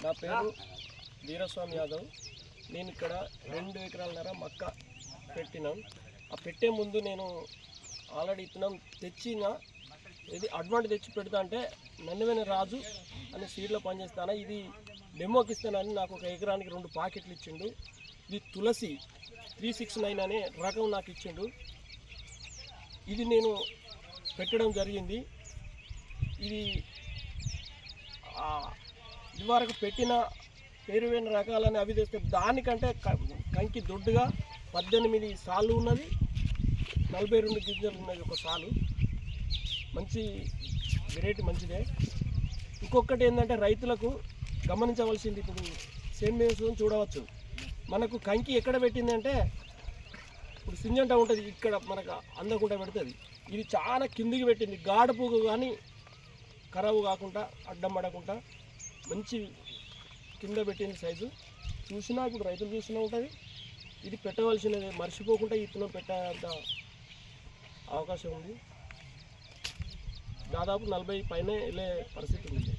నా పేరు వీరస్వామి యాదవ్. నేను ఇక్కడ 2 ఎకరాలన్నర మక్క పెట్టినాం. ఆ పెట్టే ముందు నేను ఆల్రెడీ ఇత్తనం తెచ్చిన ఇది అడ్వాంటేజ్ తెచ్చి పెడతా అంటే నన్నవేన రాజు అని సీడ్లో పనిచేస్తాను. ఇది డెమోకి ఇస్తానని నాకు 1 ఎకరానికి 2 ప్యాకెట్లు ఇచ్చిండు. ఇది తులసి 369 అనే రకం నాకు ఇచ్చిండు. ఇది నేను పెట్టడం జరిగింది. ఇది ఇదివరకు పెట్టిన పేరువైన రకాలని అవి తెస్తే దానికంటే కంకి దొడ్డుగా 18 సార్లు ఉన్నది, 42 గింజలు ఉన్నది ఒక సాలు. మంచి వెరైటీ మంచిదే. ఇంకొకటి ఏంటంటే రైతులకు గమనించవలసింది, ఇప్పుడు సేంద్రియ చూడవచ్చు, మనకు కంకి ఎక్కడ పెట్టిందంటే ఇప్పుడు సింజంట ఉంటుంది, ఇక్కడ మనకు అందకుండా పెడుతుంది. ఇది చాలా కిందికి పెట్టింది, గాడుపుకు కానీ ఖరాబు కాకుండా అడ్డం పడకుండా మంచి కింద పెట్టింది సైజు. చూసినా ఇప్పుడు రైతులు చూసినా ఉంటుంది. ఇది పెట్టవలసినది, మర్చిపోకుండా ఇత్తనం పెట్టేంత అవకాశం ఉంది. దాదాపు 40 పైనే వెళ్ళే పరిస్థితి ఉంది.